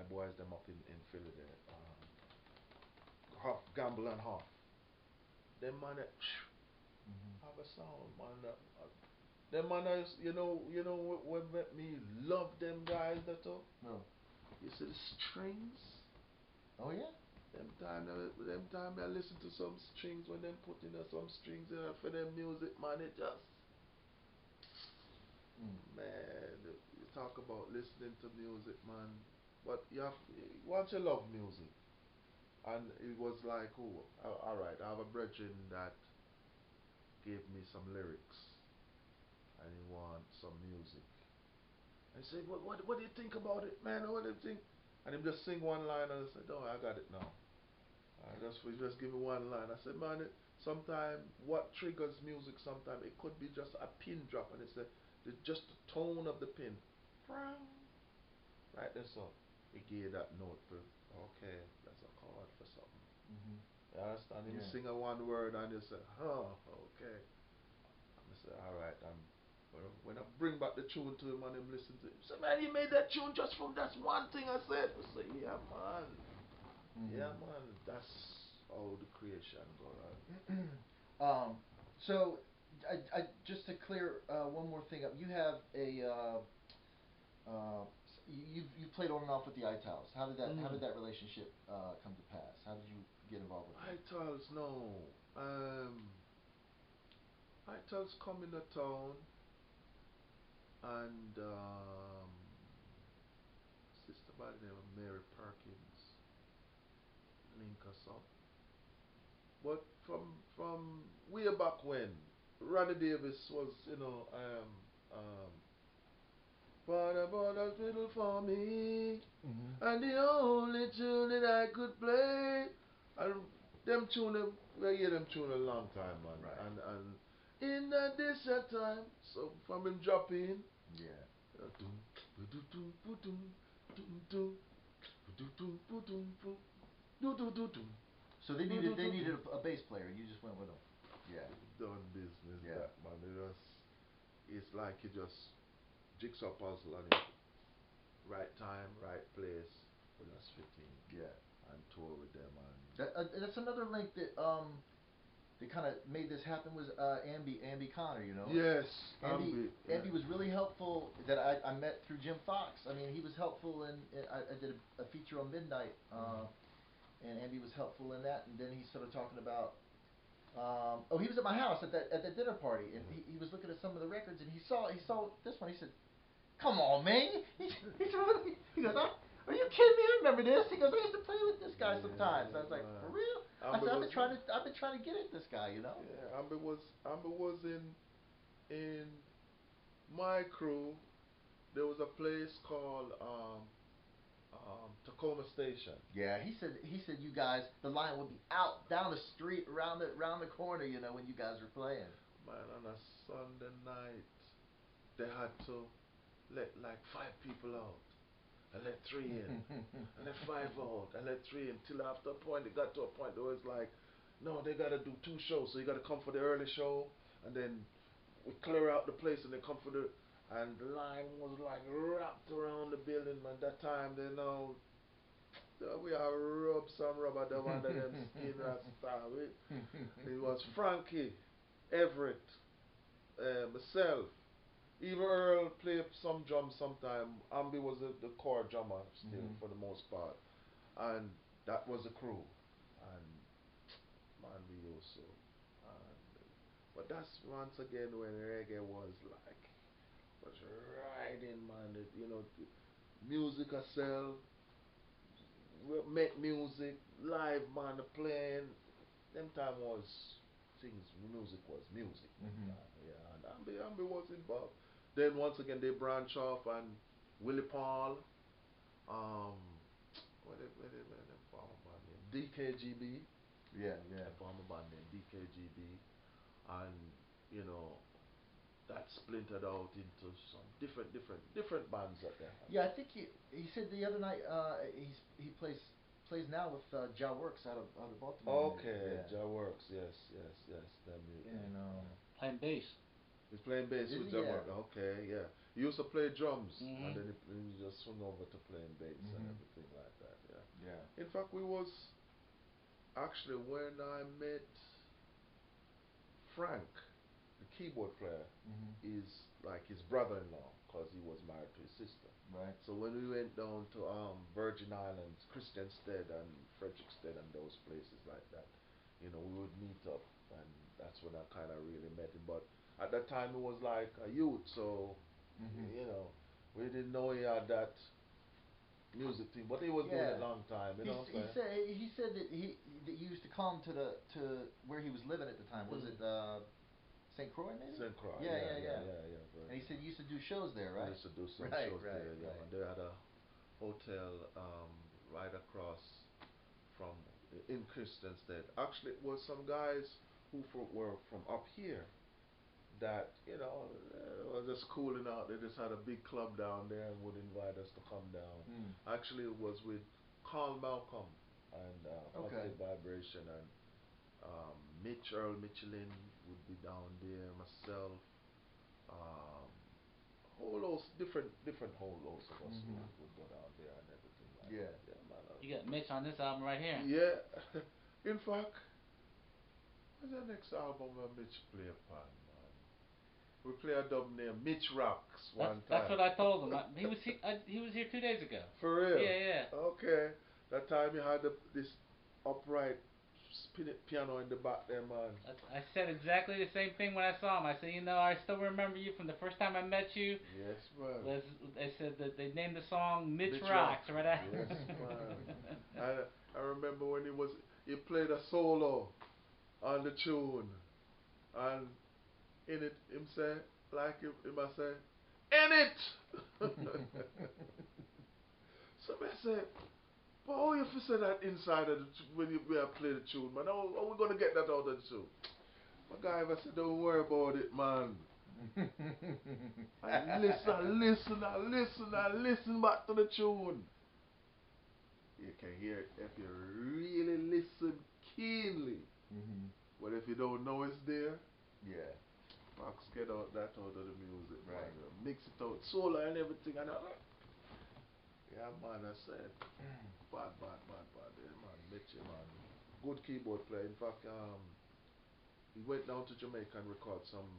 boys them up in Philly there. Huff, Gamble and Huff. Them man have a sound, man. Them man is, what make me love them guys that too. No. You see the strings? Oh yeah. Them time I listen to some strings when them putting some strings in for them music, man. It just man, you talk about listening to music, man. But once you love music, and it was like, oh, all right, I have a brethren that gave me some lyrics, and he wants some music. I said, what do you think about it, man? What do you think? And he just sing one line, and I said, oh, I got it now. He just give me one line. I said, man, sometimes what triggers music, sometimes it could be just a pin drop, and it's just the tone of the pin. Right there, so he gave that note for, okay, that's a chord for something. You understand? Him sing a one word, and you say, huh, okay. I said, all right, when I bring back the tune to him and him listen to it, he said, man, he made that tune just from that one thing I said. I said, yeah, man. Yeah, man. That's how the creation goes on. So, I just to clear one more thing up, you have a you played on and off with the Itals. How did that relationship come to pass? How did you get involved with it? Itals, no. Itals come in the town, and sister by the name of Mary Perkins link us up. But from way back when, Ronnie Davis was, Father bought a fiddle for me, and the only tune that I could play. And them tune, we hear them tune a long time, man. Right. And in that desert time, so from him dropping, so they needed a bass player. You just went with them. Yeah. Done business, that man. It's like you just jigsaw puzzle and right time, right place, we just fit in. Yeah. And tour with them, and that's another link that kind of made this happen was Ambi Connor, you know. Yes. Ambi was really helpful. That I met through Jim Fox. I mean, he was helpful I did a feature on Midnight, and Ambi was helpful in that. And then he started talking about. He was at my house at that dinner party, and he was looking at some of the records, and he saw this one. He said, "Come on, man!" He goes, "Are you kidding me? I remember this." He goes, "I used to play with this guy sometimes." I was like, "For real?" I said, "I've been trying to get at this guy, you know." Yeah, Amber was in my crew. There was a place called Tacoma Station. Yeah, he said you guys, the line would be out down the street, around the corner, you know, when you guys were playing. Man, on a Sunday night, they had to let like 5 people out, and let 3 in, and let 5 out, and let 3 in. Till after a point, it got to a point where it's like, no, they gotta do 2 shows. So you gotta come for the early show, and then we clear out the place, and they come for the. And the line was like wrapped around the building, man. That time, they know. We are rub some rubber dub under them skin rasta. It was Frankie, Everett, myself. Even Earl played some drums sometime. Ambi was the core drummer still for the most part. And that was the crew. And man, we also. And, but that's once again when reggae was riding, man. Music herself, make music, live man playing. Them time was music was music. Yeah, and Ambi was involved. Then once again they branch off and Willie Paul, what they form a band name? DKGB. Yeah. They form a band name DKGB, and that splintered out into some different bands that they have. Yeah, I think he said the other night he plays now with Ja Works out of Baltimore. Okay, Ja Works, yes. And playing bass. He's playing bass with Ja Works. Okay, yeah. He used to play drums, and then he just swung over to playing bass and everything like In fact, we was actually when I met Frank, the keyboard player, is like his brother-in-law because he was married to his sister. Right. So when we went down to Virgin Islands, Christiansted and Frederiksted and those places like that, you know, we would meet up, and that's when I kind of really met him. But at that time, he was like a youth, so you know, we didn't know he had that music thing, but he was doing it a long time. You know what I'm saying? He said that that you used to come to where he was living at the time. Was it St. Croix maybe? St. Croix. Yeah. Very And he said you used to do shows there, right? We used to do some right, shows right, there. Yeah, right. man. They had a hotel right across from in Christiansted. Actually, it was some guys who were from up here that were just cooling out. They just had a big club down there and would invite us to come down. Actually, it was with Carl Malcolm and Positive Vibration and Earl Michelin would be down there. Myself, whole host, different whole host of us would go down there and everything like that. Yeah, man. You got Mitch on this album right here. Yeah. In fact, what's the next album where Mitch play upon, man? We play a dub named Mitch Rocks one time. That's what I told him. He was here 2 days ago. For real? Yeah. Okay. That time you had this upright piano in the back there, man. I said exactly the same thing when I saw him. I said, I still remember you from the first time I met you. Yes, man. I said that they named the song Mitch Rocks, right? Yes, man. I remember when he played a solo on the tune, and in it, him say, like him I say, in it! So I say, but how you fi say that inside of when you play the tune, man? How we gonna get that out of the tune? My guy ever said, don't worry about it, man. I listen back to the tune. You can hear it if you really listen keenly. But if you don't know it's there, Fox get that out of the music, right? Man. Mix it out, solo and everything, and yeah, man. I said, bad. Yeah, man, Mitchie, man, good keyboard player. In fact, he went down to Jamaica and recorded some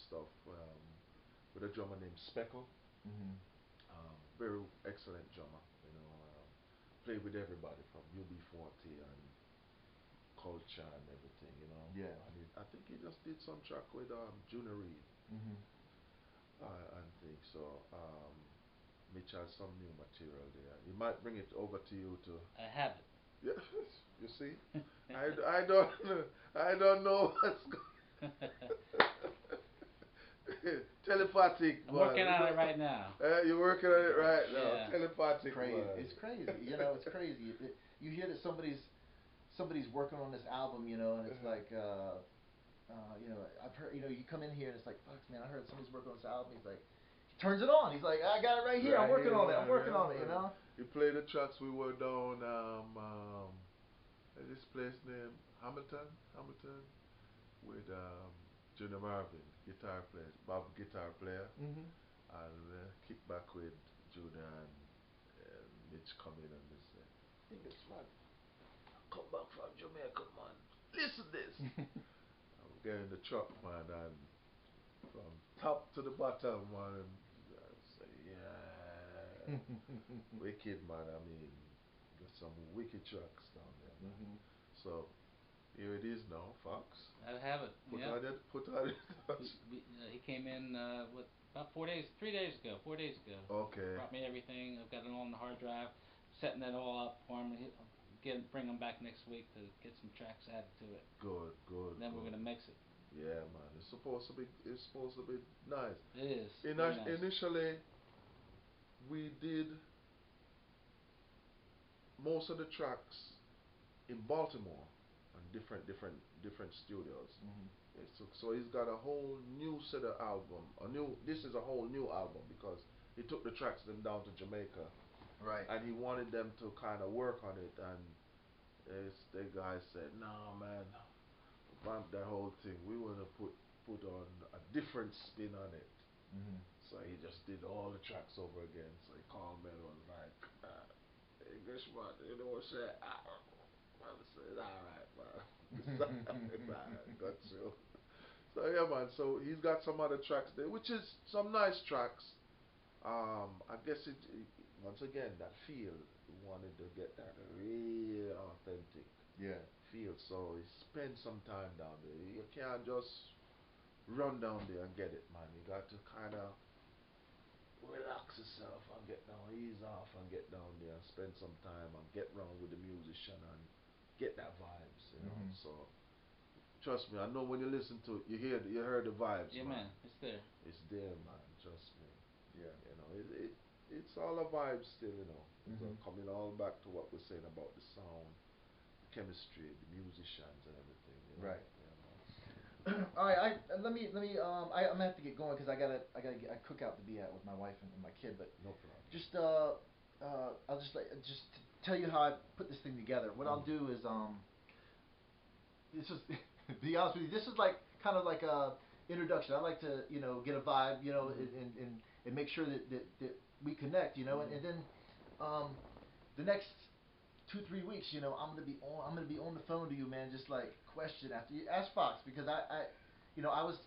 stuff with a drummer named Speckle. Very excellent drummer. Played with everybody from UB40 and Culture and everything. Yeah. And I think he just did some track with Junior Reid. And things. So Mitch has some new material there. He might bring it over to you to. I have it. Yeah, you see, I don't know what's going. Telepathic. I'm working on it right now. You're working on it right now. Yeah. Telepathic. Crazy. It's crazy. It's crazy. You hear that somebody's working on this album, and it's like, I've heard, you come in here and it's like, fuck, man, I heard somebody's working on this album. He's like, he turns it on. He's like, I got it right here. I'm working on it. You play the tracks. We were down this place named Hamilton, with Junior Marvin, guitar player, Bob guitar player, and kick back with Junior and Mitch come in and they say, Englishman, come back from Jamaica, man. Listen this. I'm getting the truck, man, and from top to the bottom, man. I say, yeah, wicked, man. I mean, there's some wicked tracks down there, man. So here it is now, Fox. I have it. Put on it. He came in about 3 days ago. 4 days ago. Okay. Brought me everything. I've got it all on the hard drive. Setting it all up for him. Bring him back next week to get some tracks added to it. Good. Then we're gonna mix it. Yeah, man. It's supposed to be nice. It is. Nice. Initially, we did most of the tracks in Baltimore and different studios. So he's got a whole new set of album. This is a whole new album because he took the tracks then down to Jamaica. Right. And he wanted them to kind of work on it, and the guy said, "No, man, vamp that whole thing. We want to put on a different spin on it." So he just did all the tracks over again. So he called me and was like, Englishman, you know, say, I said, alright, man. It's alright, got you. So yeah, man. So he's got some other tracks there, which is some nice tracks. I guess once again that feel. He wanted to get that real authentic Yeah. feel. So he spent some time down there. You can't just run down there and get it, man. You got to kind of relax yourself and get down, ease off and get down there and spend some time and get round with the musician and get that vibes, you know. Mhm. So trust me, I know when you listen to it, you heard the vibes, Yeah, man, it's there. It's there, man. Trust me. Yeah. You know, it's all a vibe still, you know. It's Mhm. coming all back to what we're saying about the sound, the chemistry, the musicians and everything. You know? Right. Yeah, man. All right, let me I'm gonna have to get going because I gotta get a cookout to be at with my wife and my kid. But No problem. just I'll just to tell you how I put this thing together. What I'll do is this is to be honest with you, this is like kind of like a introduction. I like to get a vibe, and make sure that we connect, and then the next 2-3 weeks, I'm gonna be on the phone to you, man, just like question after you ask Fox, because I was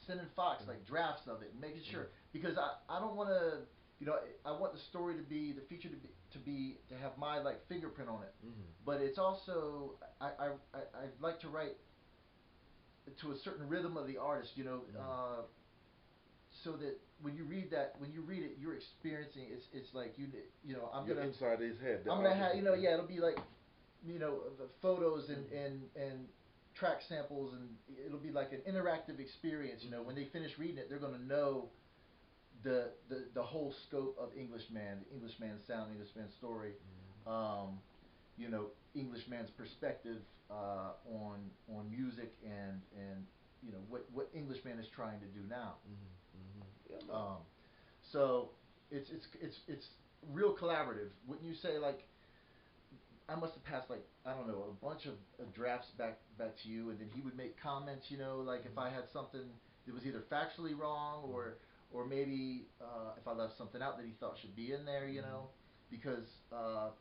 sending Fox like drafts of it and making sure, because I don't want to, I want the story to be, the feature to have my like fingerprint on it, but it's also I'd like to write to a certain rhythm of the artist, so that when you read it, you're experiencing it's like I'm You're gonna inside his head. I'm gonna have it'll be like the photos and track samples, and it'll be like an interactive experience. When they finish reading it, they're gonna know the whole scope of Englishman, the Englishman sound, Englishman story, Englishman's perspective on music and what Englishman is trying to do now. Yeah, man. So it's real collaborative. Wouldn't you say? Like, I must have passed like, I don't know, a bunch of drafts back to you, and then he would make comments. Like if I had something that was either factually wrong or maybe if I left something out that he thought should be in there. Because I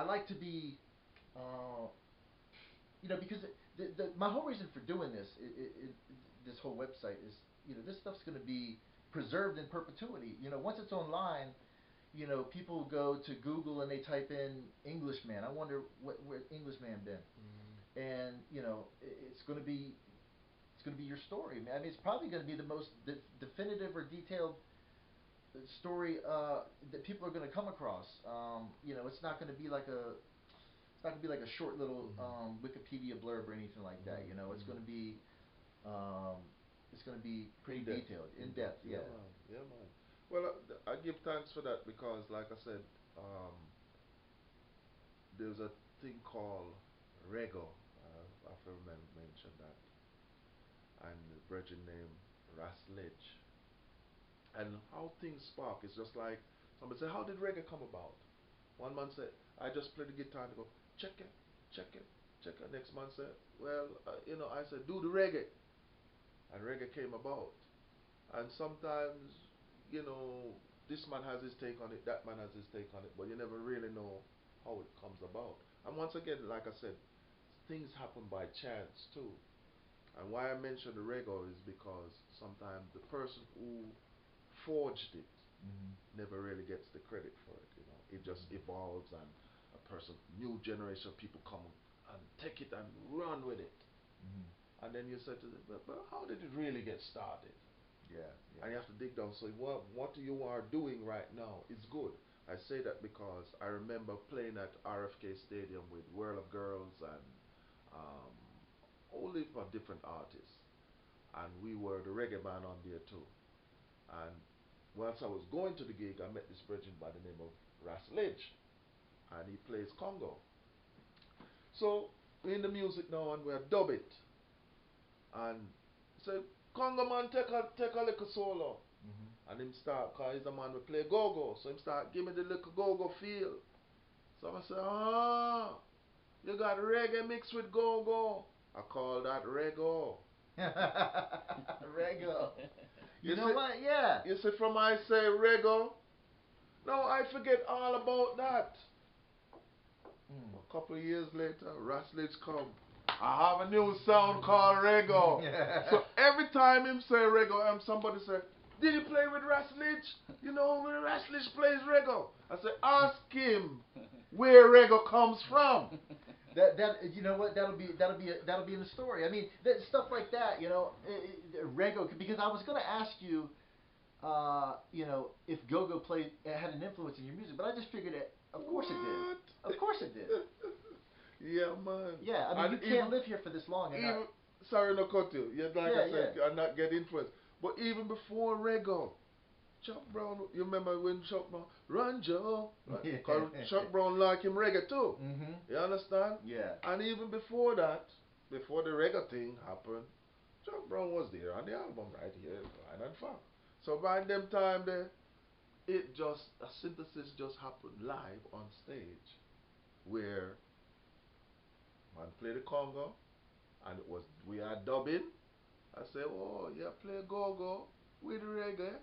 like to be because my whole reason for doing this whole website is, this stuff's going to be preserved in perpetuity. Once it's online, people go to Google and they type in Englishman. I wonder where Englishman been, and it's going to be your story. I mean, it's probably going to be the most definitive or detailed story that people are going to come across. It's not going to be like a short little Wikipedia blurb or anything like that. It's going to be pretty detailed, in depth. Yeah. Yeah, man. Well, I give thanks for that because, like I said, there's a thing called Reggae. I have to mention that, and the brethren named Rasledge. And how things spark is just like somebody say, "How did reggae come about?" One man said, "I just play the guitar and go check it, check it, check it." Next man said, "Well, I said do the reggae," and reggae came about. And sometimes, this man has his take on it, that man has his take on it, but you never really know how it comes about. And once again, like I said, things happen by chance too. And why I mention the reggae is because sometimes the person who forged it never really gets the credit for it. It just evolves, and a person, new generation of people come and take it and run with it. And then you say to them, but how did it really get started? Yeah. And you have to dig down. So what you are doing right now is good. I say that because I remember playing at RFK Stadium with World of Girls and all different artists, and we were the reggae band on there too. And once I was going to the gig, I met this brethren by the name of Rasledge, and he plays Congo. So we're in the music now, and we're dub it, and he said, "Congo man, take a little solo." And him start, cause he's a man we play go-go, so him start give me the little go-go feel. So I say, you got reggae mixed with go-go. I call that reggae. Reggae. You know see, what? Yeah. You see, from I say reggae, Now I forget all about that. Mm. A couple of years later, Raslich come. I have a new sound called Reggae. So every time him say Reggae, somebody say, did you play with Raslich? You know, when Raslich plays Reggae. I say, ask him where Reggae comes from. That you know what, that'll be in the story. I mean, stuff like that, you know, Reggae, because I was going to ask you, you know, if go-go had an influence in your music, but I just figured it. Of course it did. Of course it did. Yeah, man. Yeah, I mean, you can't live here for this long and not. Sorry, no cut you. Yeah, like I said, yeah. I'm not get influenced. But even before Reggae, Chuck Brown, you remember when Chuck Brown, Run Joe, because Chuck Brown like him reggae too. Mm-hmm. You understand? Yeah. And even before that, before the reggae thing happened, Chuck Brown was there on the album right here, Line and Funk. So by them time there, it just, a synthesis just happened live on stage, where man play the conga, and it was, we are dubbing. I say, oh, yeah, play go-go with reggae.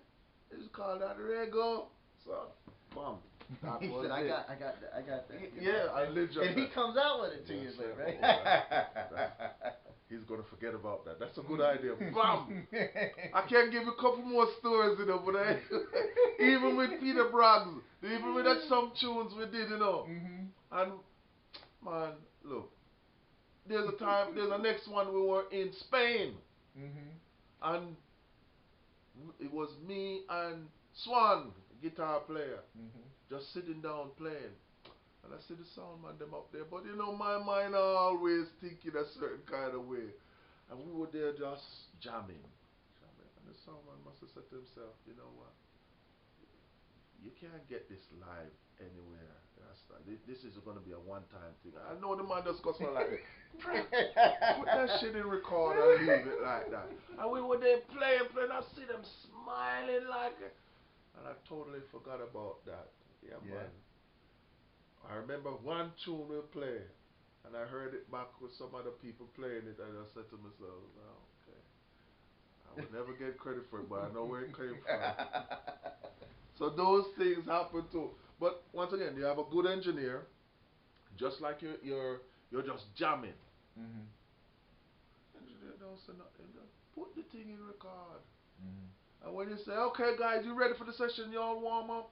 It's called that Reggae. So, bam. That He was said, it. I got that. Yeah, I legit. And he comes out with it 2 years later, right? He's gonna forget about that. That's a good idea. Bam! I can give you a couple more stories, you know, but even with Peter Braggs, even with that some tunes we did, you know. Mm-hmm. And man, look, there's a next one we were in Spain. Mm-hmm. And it was me and Swan, guitar player, just sitting down playing. And I see the sound man them up there, but you know my mind always thinking a certain kind of way. And we were there just jamming. And the sound man must have said to himself, you know what? You can't get this live anywhere. This is going to be a one-time thing. I know the man just goes like that. Put that shit in record and leave it like that. And we were there playing. I see them smiling like it. And I totally forgot about that. Yeah, man. I remember one tune we played, and I heard it back with some other people playing it, and I said to myself, oh, okay. I would never get credit for it, but I know where it came from. So those things happen too. But once again, you have a good engineer, just like you're just jamming. Engineer don't say nothing. Just put the thing in record. And when you say, okay guys, you ready for the session? You all warm up?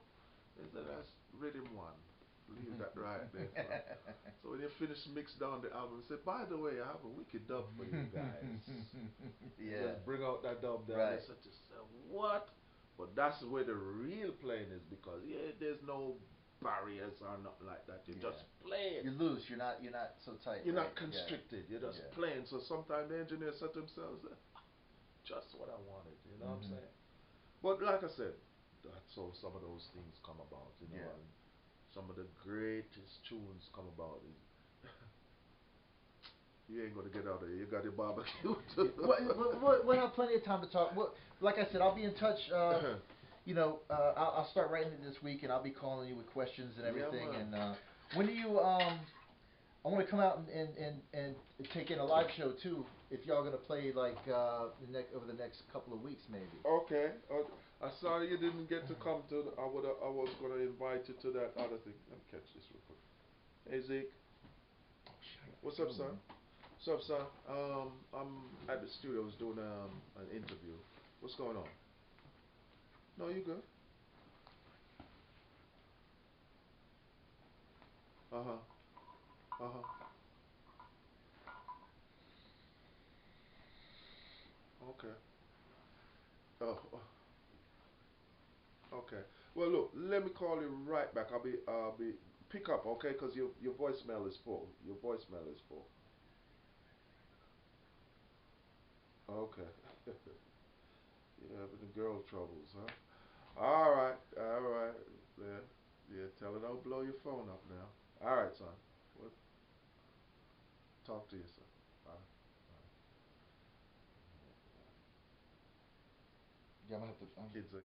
They say, that's rhythm one. Leave that right there. So when you finish mix down the album, say, by the way, I have a wicked dub for you guys. Just bring out that dub there. Right. And say, what? But that's where the real playing is, because there's no barriers or nothing like that. You just play it. You're loose. You're not so tight. You're right? not constricted. You're just playing. So sometimes the engineer said to themselves, just what I wanted. You know what I'm saying? But like I said, that's how some of those things come about. You know, and some of the greatest tunes come about. You ain't gonna get out of here. You got your barbecue. We'll have plenty of time to talk. Like I said, I'll be in touch. You know, I'll start writing it this week, and I'll be calling you with questions and everything. And when do you? I want to come out and take in a live show too. If y'all gonna play like over the next couple of weeks, maybe. Okay. I'm sorry you didn't get to come to. I was gonna invite you to that other thing. Let me catch this real quick. Hey Zeke. What's up, son? What's up, son? I'm at the studios doing an interview. What's going on? No, you good? Okay. Oh. Okay. Well, look. Let me call you right back. I'll be pick up, okay? Cause your voicemail is full. Your voicemail is full. Okay. You're having the girl troubles, huh? All right. Yeah. Tell her don't blow your phone up now. All right, son. What? Talk to you, son. Bye. Yeah, I'm gonna have to. Kids are